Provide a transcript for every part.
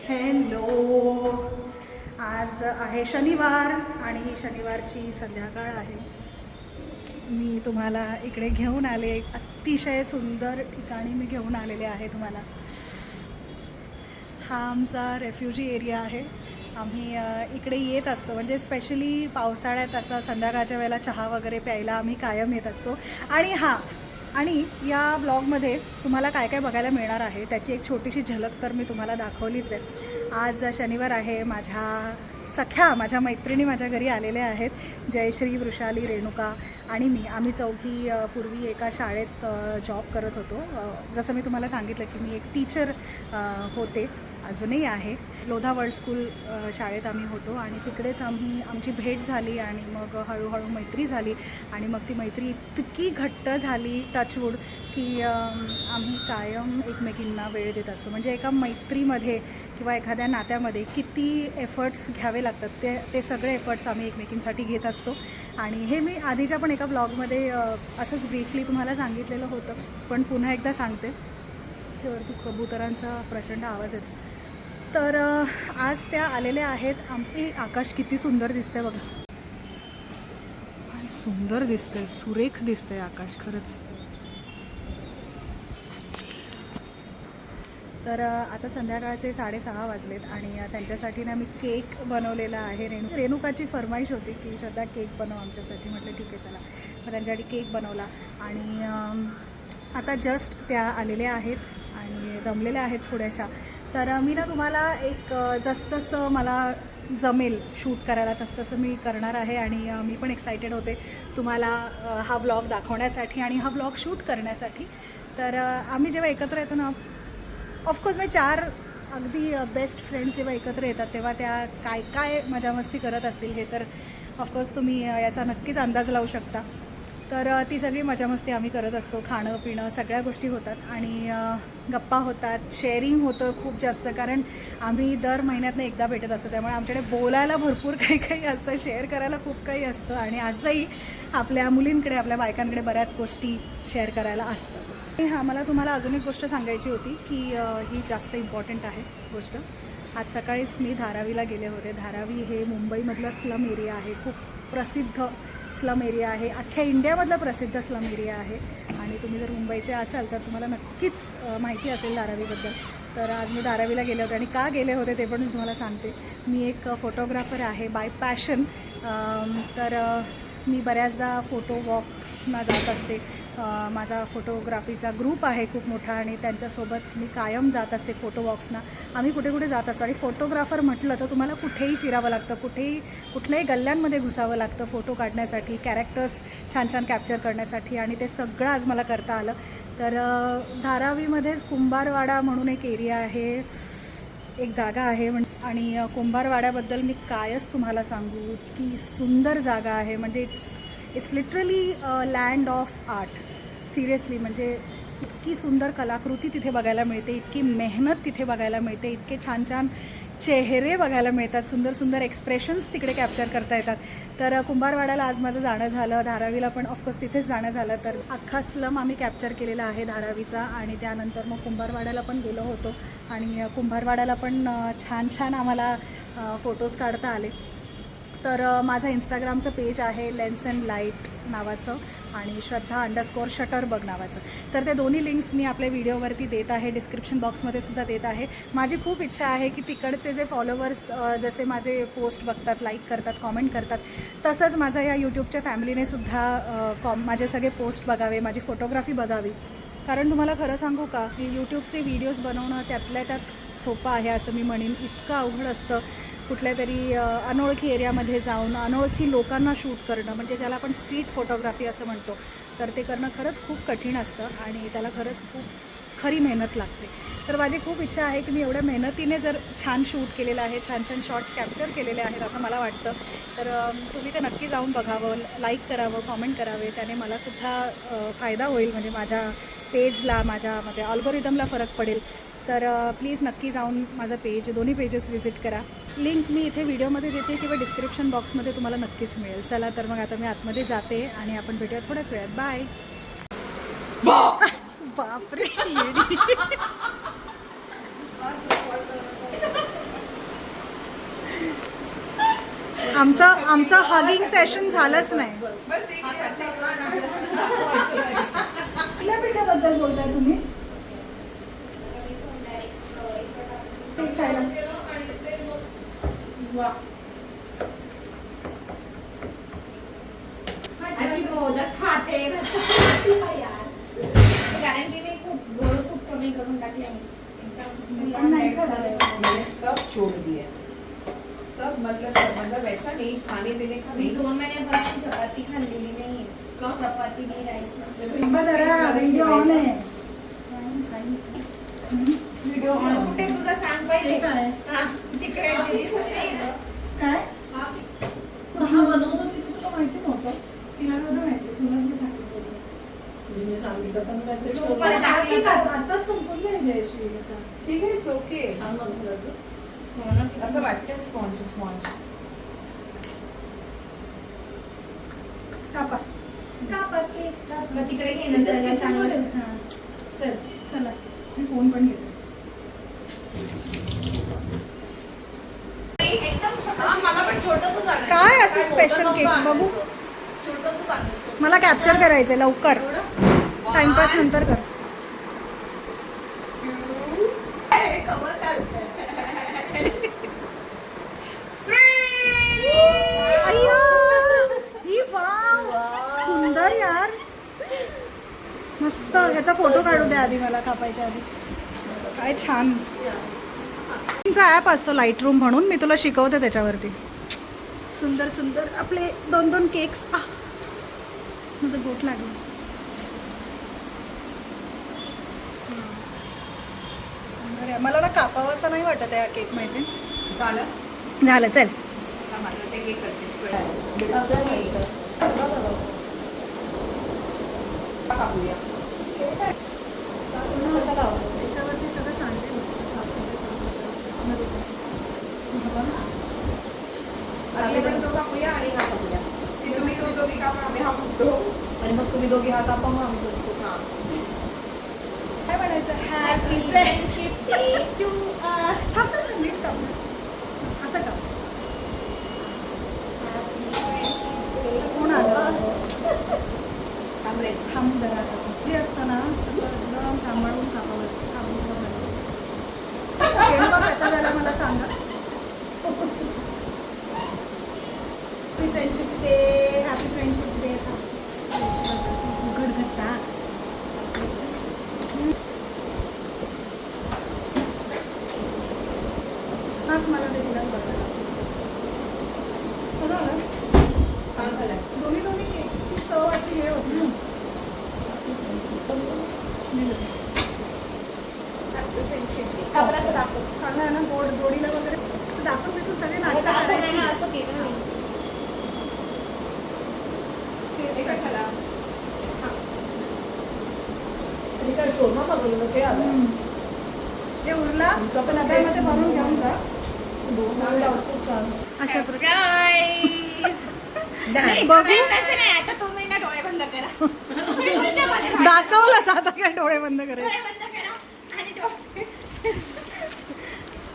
Hello, आज आहे शनिवार आणि ही शनिवारची संध्याकाळ आहे. मी तुम्हाला इकडे घेऊन आले, एक अतिशय सुंदर ठिकाणी मी घेऊन आलेले आहे तुम्हाला. हा आमचा रेफ्युजी एरिया आहे. आम्ही इकडे येत असतो, म्हणजे स्पेशली पावसाळ्यात असं संध्याकाळच्या वेळेला चहा वगैरे प्यायला आम्ही कायम येत असतो. आणि या ब्लॉगमध्ये तुम्हाला काय काय बघायला मिळणार आहे त्याची एक छोटीशी झलक तर मी तुम्हाला दाखवलीच आहे. आज शनिवार आहे. माझ्या मैत्रिणी माझ्या घरी आलेल्या आहेत. जयश्री, वृषाली, रेणुका आणि मी. आम्ही चौघी पूर्वी एका शाळेत जॉब करत होतो. जसं मी तुम्हाला सांगितलं की मी एक टीचर होते, अजूनही आहे. लोधा वर्ल्ड स्कूल शाळेत आम्ही होतो आणि तिकडेच आमची भेट झाली आणि मग हळूहळू मैत्री झाली आणि मग ती मैत्री इतकी घट्ट झाली, टचवूड, की आम्ही कायम एकमेकींना वेळ देत असतो. म्हणजे एका मैत्रीमध्ये किंवा एखाद्या नात्यामध्ये किती एफर्ट्स घ्यावे लागतात ते सगळे एफर्ट्स आम्ही एकमेकींसाठी घेत असतो. आणि हे मी आधीच्या पण एका ब्लॉगमध्ये असंच ब्रीफली तुम्हाला सांगितलेलं होतं, पण पुन्हा एकदा सांगते. त्यावरती कबुतरांचा प्रचंड आवाज येतो. तर आज त्या आलेल्या आहेत. आमचे आकाश किती सुंदर दिसतंय बघा, सुंदर दिसतंय, सुरेख दिसतंय आकाश खरंच. तर आता संध्याकाळचे 6:30 वाजलेत आणि त्यांच्यासाठी ना मी केक बनवलेला आहे. रेणुकाची फरमाईश होती की श्रद्धा केक बनव आमच्यासाठी. म्हटलं ठीक आहे चला, मग त्यांच्यासाठी केक बनवला. आणि आता जस्ट त्या आलेल्या आहेत आणि दमलेल्या आहेत थोड्याशा. तर मी ना तुम्हाला एक जसं मला जमेल शूट करायला तसं मी करणार आहे. आणि मी पण एक्सायटेड होते तुम्हाला हा व्लॉग दाखवण्यासाठी आणि हा व्लॉग शूट करण्यासाठी. तर आम्ही जेव्हा एकत्र येतो ना, ऑफकोर्स मी 4 अगदी बेस्ट फ्रेंड्स जेव्हा एकत्र येतात तेव्हा त्या काय काय मजा मस्ती करत असतील हे तर ऑफकोर्स तुम्ही याचा नक्कीच अंदाज लावू शकता. तर ती सगळी मजा मस्ती आम्ही करत असतो. खाणं पिणं सगळ्या गोष्टी होतात आणि गप्पा होतात, शेअरिंग होतं खूप जास्त, कारण आम्ही दर महिन्यातनं एकदा भेटत असतो. त्यामुळे आमच्याकडे बोलायला भरपूर काही असतं, शेअर करायला खूप काही असतं. आणि आजही आपल्या मुलींकडे, आपल्या बायकांकडे बऱ्याच गोष्टी शेअर करायला असतात. मला तुम्हाला अजून एक गोष्ट सांगायची होती की ही जास्त इम्पॉर्टंट आहे गोष्ट. आज सकाळीच मी धारावीला गेले होते. धारावी हे मुंबईमधलं स्लम एरिया आहे, खूप प्रसिद्ध स्लम एरिया आहे, अख्ख्या इंडियामधला प्रसिद्ध स्लम एरिया आहे. आणि तुम्ही जर मुंबईचे असाल तर तुम्हाला नक्कीच माहिती असेल धारावीबद्दल. तर आज मी धारावीला गेले होते आणि का गेले होते ते पण मी तुम्हाला सांगते. मी एक फोटोग्राफर आहे बाय पॅशन. तर मी बऱ्याचदा फोटो वॉक्सना जात असते. माझा फोटोग्राफीचा ग्रुप आहे खूप मोठा आणि त्यांच्यासोबत मी कायम जात असते फोटो वॉक्सना. आम्ही कुठे कुठे जात असतो. आणि फोटोग्राफर म्हटलं तर तुम्हाला कुठेही शिरावं लागतं, कुठल्याही गल्ल्यांमध्ये घुसावं लागतं फोटो काढण्यासाठी, कॅरेक्टर्स छान छान कॅप्चर करण्यासाठी. आणि ते सगळं आज मला करता आलं. तर धारावीमध्येच कुंभारवाडा म्हणून एक एरिया आहे, एक जागा आहे. आणि कुंभारवाड्याबद्दल मी कायच तुम्हाला सांगू, की सुंदर जागा आहे. म्हणजे it's literally land of art. Seriously, म्हणजे इतकी सुंदर कलाकृती तिथे बघायला मिळते, इतकी मेहनत तिथे बघायला मिळते, इतके छान छान चेहरे बघायला मिळतात, सुंदर सुंदर एक्सप्रेशन्स तिकडे कॅप्चर करता येतात. तर कुंभारवाड्याला आज माझं जाणं झालं, धारावीला पण ऑफकोर्स तिथेच जाणं झालं. तर अख्खा स्लम आम्ही कॅप्चर केलेला आहे धारावीचा. आणि त्यानंतर मग कुंभारवाड्याला पण गेलो होतो आणि कुंभारवाड्याला पण छान छान आम्हाला फोटोज काढता आले. तर माझं इंस्टाग्रामचं पेज आहे लेन्स अँड लाईट नावाचं आणि श्रद्धा_शटरबग नावाचं. तर ते दोन्ही लिंक्स मी आपल्या व्हिडिओवरती देत आहे, डिस्क्रिप्शन बॉक्समध्ये सुद्धा देत आहे. माझी खूप इच्छा आहे की तिकडचे जे फॉलोवर्स जसे माझे पोस्ट बघतात, लाईक करतात, कॉमेंट करतात, तसंच माझ्या या यूट्यूबच्या फॅमिलीने सुद्धा माझे सगळे पोस्ट बघावे, माझी फोटोग्राफी बघावी. कारण तुम्हाला खरं सांगू का, की यूट्यूबचे व्हिडिओज बनवणं त्यातल्या त्यात सोपं आहे असं मी म्हणेन. इतकं अवघड असतं कुठल्या तरी अनोळखी एरियामध्ये जाऊन अनोळखी लोकांना शूट करणं, म्हणजे ज्याला आपण स्ट्रीट फोटोग्राफी असं म्हणतो. तर ते करणं खरंच खूप कठीण असतं आणि त्याला खरंच खूप खरी मेहनत लागते. तर माझी खूप इच्छा आहे की मी एवढ्या मेहनतीने जर छान शूट केलेलं आहे, छान छान शॉट्स कॅप्चर केलेले आहेत असं मला वाटतं. तर तुम्ही ते नक्की जाऊन बघावं, लाईक करावं, कॉमेंट करावे. त्याने मलासुद्धा फायदा होईल, म्हणजे माझ्या पेजला, माझ्यामध्ये अल्गोरिदमला फरक पडेल. तर प्लीज नक्की जाऊन माझं पेज, दोन्ही पेजेस व्हिजिट करा. लिंक मी इथे व्हिडिओमध्ये देते किंवा डिस्क्रिप्शन बॉक्समध्ये तुम्हाला नक्कीच मिळेल. चला तर मग आता मी आतमध्ये जाते आणि आपण भेटूया थोड्याच वेळात. बाय. बापरे. आमचं हगिंग सेशन झालंच नाही. कुठल्या पिठाबद्दल बोलताय तुम्ही? केक खायला अशी मोदक खाते कारण की मी खूप गोड खूप कमी करून टाकली आहे. पण नाही खात. मैंने सब छोड़ दिया, सब मतलब ऐसा नहीं, खाने पीने का मी नहीं. 2 महिन्यापासून चपाती खाल्लेली नाही. चपाती नाही, राईस नाही. थांबा जरा, व्हिडिओ ऑन आहे. व्हिडिओ ऑन कुठे तुझा सांग पहिले. ते काय? हा, तिकडे दिसत नाही ना. काय हा बनवतो की तुला माहिती नव्हतं. तिला नव्हतं माहिती, तुलाच मी सांगितलं. मी सांगितलं पण मेसेज तू करून पण टाकली का? आताच संपून जाईल जयश्री असं. ठीक आहे, इट्स ओके. छान बनवलं असं. हो ना. असं वाटतं स्पॉन्ज. कापा कापा केक कापा. मग तिकडे घेणं सगळं चांगलं. हां, चल. चला मी फोन पण घेते. एकदम छोटा. मला पण छोटंसंच आणायचं. काय असं स्पेशल केक बघू. छोटंसंच आणायचं. मला कॅप्चर करायचंय लवकर. टाइमपास नंतर कर. हे cover काढतंय. अय्या! ही वाव! सुंदर यार. मस्त. ह्याचा फोटो काढू द्या आधी मला, कापायच्या आधी. काय छान. तुमचा ॲप असतो लाईट रूम म्हणून, मी तुला शिकवते त्याच्यावरती. सुंदर सुंदर आपले 2-2 केक्स. माझं बोट लागलं. बरं, मला ना कापावं असं नाही वाटत आहे हा केक, माहिती झालं झालं. चल माझं ते केक करते. कापूया. त्याच्यावरती सगळं सांगते. आधी आपण तो कापूया आणि हा कापूया. ते तुम्ही दोघी कापा, आम्ही हा कापतो. आणि मग तुम्ही दोघे हात आपण मग आम्ही दोघे. हा. काय म्हणायचं? Happy Friendship day to us. नीट काप. असं काप. कोण आलं? थांब रे. थांब जरा. कुठली असतं ना तर एकदम सांभाळून कापावं. रेणुका कसा झाला मला सांगा. Happy friendships day. Happy friendships day. उघड घसा. हाच मला ते दिलाच बघायला. बरं झालं? छान झालं. दोन्ही केकची चव अशी हे होती ना. Happy friendship day. खबर असं दाखव. चांगलं आहे ना. गोडीला वगैरे असं दाखवून बिकून सगळे नाटकं दाखव नाही करायची. ना, असं केलं नाही. हे काय झाला? आणि काय शोधा बघलं ते आलं. हे उरला पण आता मध्ये भरून घेऊन जा. खूप छान. अशा Surprise! नाही, बघू. नाही, तसं नाही. आता तुम्ही ना डोळे बंद करा. तुमच्या मध्ये राहा. दाखवलंच आता काय डोळे बंद डोळे करायचे. बंद करा आणि डोळे.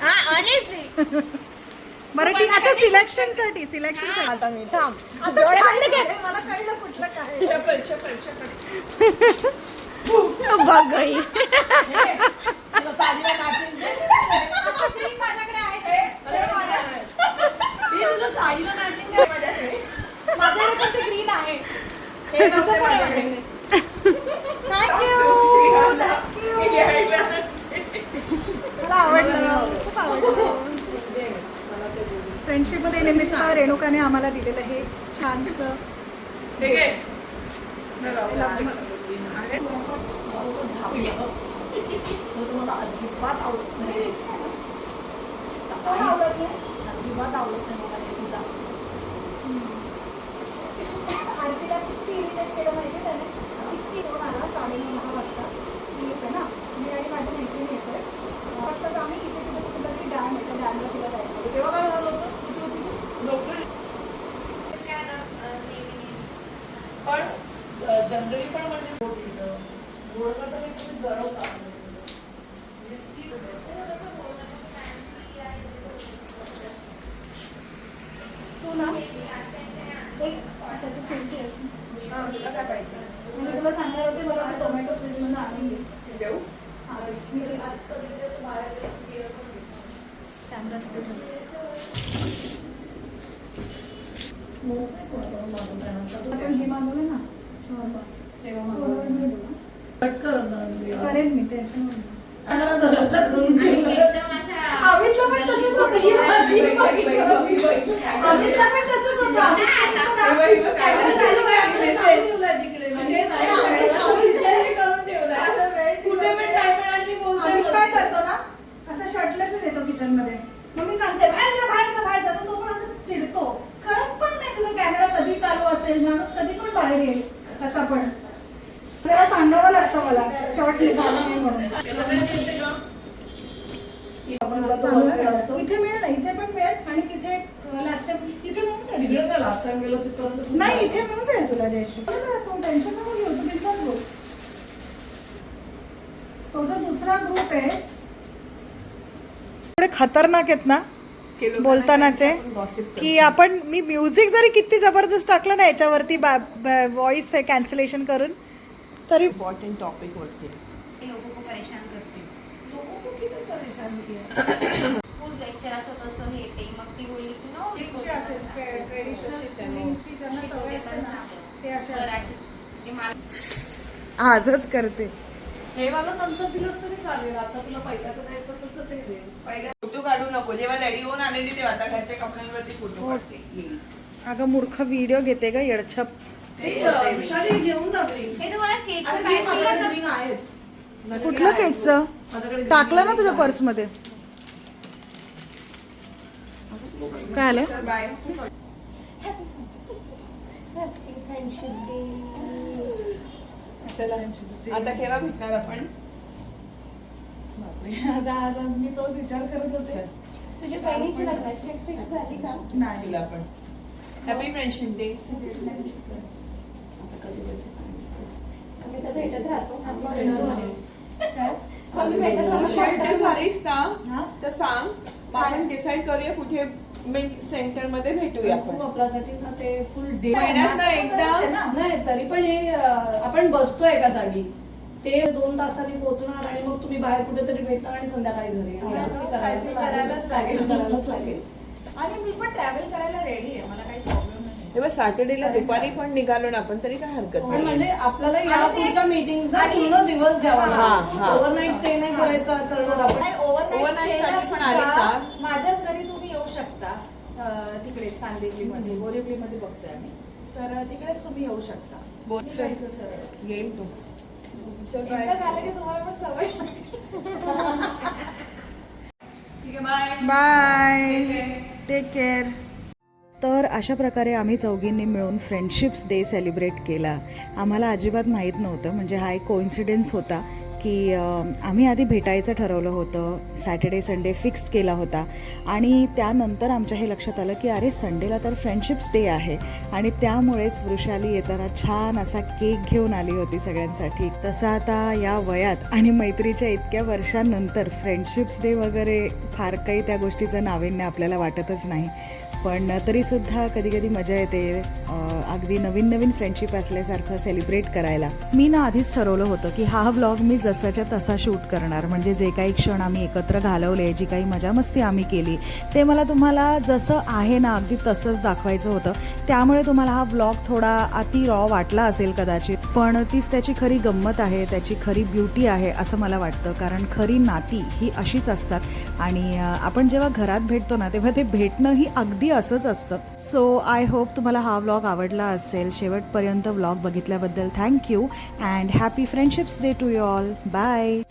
हा, honestly. बरं ठीक. अच्छा, सिलेक्शन आता मी थांब. डोळे बंद केले. मला कळलं कुठलं काय. शफल. बघ गई. तुला साडीला matching दे. असं क्रीम माझ्याकडे आहे. मी तुला साडीला matching दे. माझ्याकडे पण ते ग्रीन आहे. हे कसं पण आहे माझ्याकडे. थँक्यू. मला आवडलं. खूप आवडलं. फ्रेंडशिप डे निमित्त रेणुकाने आम्हाला दिलेलं हे छानसं. ठीक आहे. तो तुम्हाला अजिबात आवडत नाही. कोण आवडत नाही? अजिबात आवडत नाही मला हे तुझा. आरतीला किती इरिटेट केलं माहिती आहे त्याने. किती फोन आला 6:30 वाजता. ती येते ना, मी आणि माझी मैत्रिणी येतोय. वाजताच आम्ही इथे कुठे कुठेतरी डॅम आहे, त्या डॅमला तिला जायचं. तेव्हा काय झालं होतं? किती होती तू? डॉक्टर पण जनरली पण म्हणजे गोडका तर तुम्ही जळवता. तू तुला एक अच्छा तू चिरतेस. हा, तुला काय पाहिजे? मी तुला सांगणार होते मला तू टोमॅटो फ्रीजमधून आणून घे. देऊ? हा, मी कॅमेरा तिथे ठेव. आपण हे मागवलं ना शॉर्मा. तेव्हा बरोबर मागवलं. मी बोला. कट कर ना. करेन मी टेन्शन नाही. आणि घराचा करून आणि ठेवलं. एकदम अशा अमितला पण तसंच होतं. ही बघ, ही बघ, ही बघ, ही बघ. अमितला पण तसंच होतं. अमित पण येतो ना, ही बघ, कॅमेरा चालू आणि करायला सांगून ठेवलंय तिकडे. म्हणजे करून ठेवलंय. कुठे पण टाइम आणि मी बोलते आम्ही काय करतो ना असं शर्टलेसच येतो किचन मध्ये. मग मी सांगते बाहेर जा बाहेर जा बाहेर जा. तर तो पण असं चिडतो. कळत पण नाही तुझा कॅमेरा कधी चालू असेल, माणूस कधी पण बाहेर येईल कसा पण. त्याला सांगावं लागतं मला शॉर्ट चालू नाही म्हणून. चालू आहे. इथे मिळेल ना, इथे पण मिळेल आणि तिथे लास्ट टाइम इथे मिळून जाईल. तिकडे काय लास्ट टाइम गेलो तिथं नाही इथे मिळून जाईल तुला जयश्री. तू टेन्शन नको घेऊ, तू बिंदास बोल. तो जो दुसरा ग्रुप आहे थोडे खतरनाक आहेत ना बोलतानाचे, की आपण मी म्युझिक जरी किती जबरदस्त टाकलं ना याच्यावरती व्हॉइस कॅन्सलेशन करून तरी इम्पॉर्टंट टॉपिक वरती लोगों को परेशान करते. लोगों को किती परेशान किया. खूप लेक्चर असं तसं हे ते मग ती बोलली की नो ट्रेडिशनल स्कूलिंगची ज्यांना सवय असते ना ते अशा असतात. मराठी ते मला आजच करते. हे मला नंतर दिलंच तरी चालेल. आता तुला पहिल्याचं द्यायचं असेल तर ते दे. पहिला फोटो काढू नको. जेव्हा रेडी होऊन आलेली तेव्हा आता घरच्या कपड्यांवरती फोटो काढते. येईल. अगं मूर्ख व्हिडिओ घेते का येडछप. ते विशाली घेऊन जाते. हे तुम्हाला केकचं आणि काय माझ्याकडे केलं रिंग आहेत. कुठलं केकचं माझ्याकडे टाकलं ना तुझ्या पर्स मध्ये. काय आलं तर बाय. चला आता केव्हा भेटणार आपण? आता मी तोच विचार करत होते. तुझ्या बहिणीची लग्नाची फिक्स झाली का? नाही तुला पण हॅपी फ्रेंडशिप डे. आम्ही तर भेटत राहतो. काय? आम्ही भेटत तू राहतो. शिफ्ट झालीस ना हा? तर सांग, मग आपण डिसाईड करूया कुठे मेन सेंटर मध्ये भेटूया खूप आपण. आपल्यासाठी ना ते फुल डे. महिन्यात ना एकदा. नाही तरी पण हे आपण बसतो एका जागी. ते 2 तासांनी पोहोचणार आणि मग तुम्ही बाहेर कुठेतरी भेटणार आणि संध्याकाळी घरी येणार. काहीतरी करायलाच लागेल. करायलाच लागेल. आणि मी पण ट्रॅव्हल करायला रेडी आहे. मला काही प्रॉब्लेम नाही. तेव्हा सॅटर्डेला दुपारी पण निघालो ना आपण तरी काय हरकत पण नाही. म्हणजे आपल्याला या आणि ते- पुढच्या मीटिंगला आणि- पूर्ण दिवस द्यावा हा, लागतो. हा. ओव्हरनाईट स्टे नाही करायचा करणार आपण. नाही, overnight Overnight stay ला साठी पण आले सुद्धा का? माझ्याच घरी तुम्ही येऊ शकता. तिकडेच कांदिवलीमध्ये बोरिवलीमध्ये बघतोय आम्ही. तर तिकडेच तुम्ही येऊ शकता. बोल. जायचं सरळ. येईल तू. चल बाय. एकदा झालं की तुम्हाला पण सवय ठीक आहे बाय. बाय. Take care. तर अशा प्रकारे आम्ही चौघींनी मिळून फ्रेंडशिप्स डे सेलिब्रेट केला. आम्हाला अजिबात माहीत नव्हतं, म्हणजे हा एक कोइन्सिडन्स होता की आम्ही आधी भेटायचं ठरवलं होतं. सॅटर्डे संडे फिक्स्ड केला होता आणि त्यानंतर आमच्या हे लक्षात आलं की अरे संडेला तर फ्रेंडशिप्स डे आहे आणि त्यामुळेच वृषाली येताना छान असा केक घेऊन आली होती सगळ्यांसाठी. तसं आता या वयात आणि मैत्रीच्या इतक्या वर्षांनंतर फ्रेंडशिप्स डे वगैरे फार काही त्या गोष्टीचं नाविन्य आपल्याला वाटतच नाही. पण तरीसुद्धा कधी कधी मजा येते अगदी नवीन नवीन फ्रेंडशिप असल्यासारखं सेलिब्रेट करायला. मी ना आधीच ठरवलं होतं की हा व्लॉग मी जसाच्या तसा शूट करणार, म्हणजे जे काही क्षण आम्ही एकत्र घालवले, जी काही मजा मस्ती आम्ही केली ते मला तुम्हाला जसं आहे ना अगदी तसंच दाखवायचं होतं. त्यामुळे तुम्हाला हा व्लॉग थोडा अति रॉ वाटला असेल कदाचित, पण तीच त्याची खरी गंमत आहे, त्याची खरी ब्युटी आहे असं मला वाटतं. कारण खरी नाती ही अशीच असतात आणि आपण जेव्हा घरात भेटतो ना तेव्हा ते भेटणं ही अगदी असंच असतं. सो आय होप तुम्हाला हा व्लॉग आवडला असेल. शेवटपर्यंत व्लॉग बघितल्याबद्दल thank you and happy friendships day to you all. Bye.